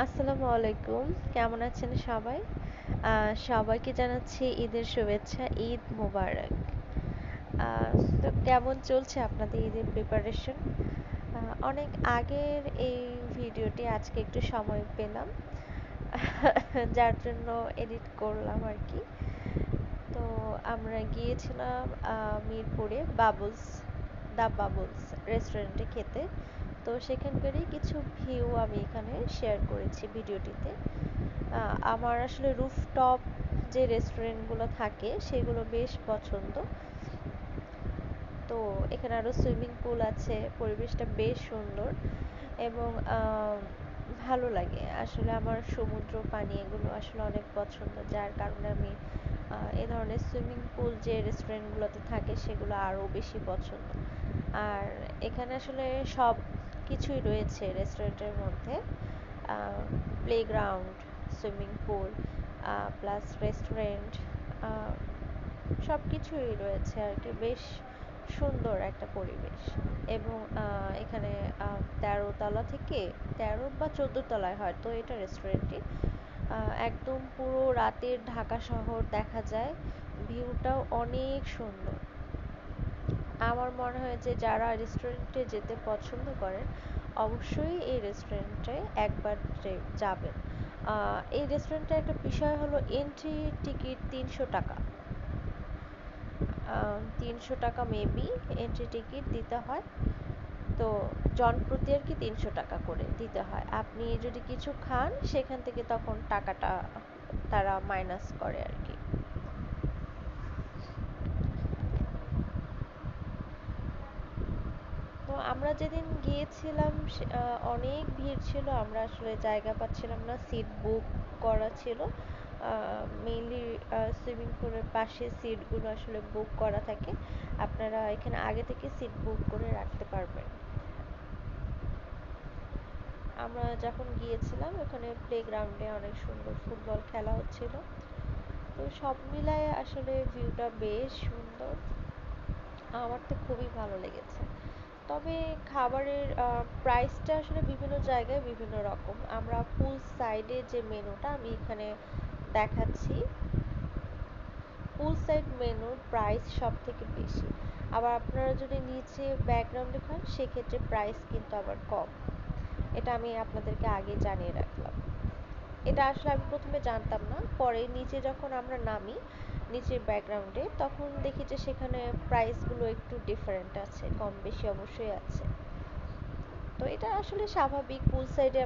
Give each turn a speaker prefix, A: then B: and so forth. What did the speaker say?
A: আসসালামু আলাইকুম। কেমন আছেন সবাই? সবাইকে জানাচ্ছি ঈদের শুভেচ্ছা। ঈদ মোবারক। আ তো কেমন চলছে আপনাদের ঈদের প্রিপারেশন? অনেক আগের এই ভিডিওটি আজকে একটু সময় পেলাম। যার জন্য এডিট করলাম আরকি। তো আমরা গিয়েছিলাম মিরপুরে দ্য বাবলস রেস্টুরেন্টে খেতে। তো সেখানকারই কিছু ভিউ আমি এখানে শেয়ার করেছি ভিডিওটিতে। আমার আসলে রুফটপ যে রেস্টুরেন্টগুলো থাকে সেগুলো বেশ পছন্দ। তো এখানে আরো সুইমিং পুল আছে, পরিবেশটা বেশ সুন্দর এবং ভালো লাগে। আসলে আমার সমুদ্র পানি এগুলো আসলে অনেক পছন্দ। যার কারণে আমি এ ধরনের সুইমিং পুল যে রেস্টুরেন্টগুলোতে থাকে সেগুলো আরো বেশি পছন্দ। আর এখানে আসলে সব কিছুই রয়েছে রেস্টুরেন্টের মধ্যে। A playground, swimming pool plus restaurant আ সবকিছুই রয়েছে আরকি। বেশ সুন্দর একটা পরিবেশ এবং এখানে ১৩ তলা থেকে ১৩ বা ১৪ তলায় হয়তো এটা রেস্টুরেন্টটি। একদম পুরো রাতের ঢাকা শহর দেখা যায়। ভিউটাও অনেক সুন্দর। আমার মনে হয় যে যারা রেস্টুরেন্টে যেতে পছন্দ করেন অবশ্যই এই রেস্টুরেন্টে একবার যাবেন। এই রেস্টুরেন্টের একটা বিষয় হলো এন্ট্রি টিকিট ৩০০ টাকা। ৩০০ টাকা মেবি এন্ট্রি টিকিট দিতে হয়। তো জনপ্রতি আর কি ৩০০ টাকা করে দিতে হয়। আপনি যদি কিছু খান সেখান থেকে তখন টাকাটা তারা মাইনাস করে আর কি। তো আমরা যেদিন গিয়েছিলাম অনেক ভিড় ছিল। আমরা আসলে জায়গা পাচ্ছিলাম না। সিট বুক করা ছিল। মেইনলি সুইমিং পুলের পাশে সিটগুলো আসলে বুক করা থাকে। আপনারা এখানে আগে থেকে সিট বুক করে রাখতে পারবেন। আমরা যখন গিয়েছিলাম ওখানে প্লেগ্রাউন্ডে অনেক সুন্দর ফুটবল খেলা হচ্ছিল। তো সব মিলায়ে আসলে ভিউটা বেশ সুন্দর। আমার তো খুবই ভালো লেগেছে। তবে খাবারের প্রাইসটা আসলে বিভিন্ন জায়গায় বিভিন্ন রকম। আমরা পুল সাইডে যে মেনুটা আমি এখানে দেখাচ্ছি। পুল সাইড মেনুর প্রাইস সবথেকে বেশি। আবার আপনারা যদি নিচে ব্যাকগ্রাউন্ডে খান সেক্ষেত্রে প্রাইস কিন্তু আবার কম। এটা আমি আপনাদেরকে আগে জানিয়ে রাখলাম। এটা আসলে আমি ১ম এ জানতাম না। পরে নিচে যখন আমরা নামি, নিচের ব্যাকগ্রাউন্ডে তখন দেখি যে সেখানে প্রাইসগুলো একটু ডিফারেন্ট আছে। কম বেশি অবশ্যই আছে। তো এটা আসলে স্বাভাবিক পুল সাইডে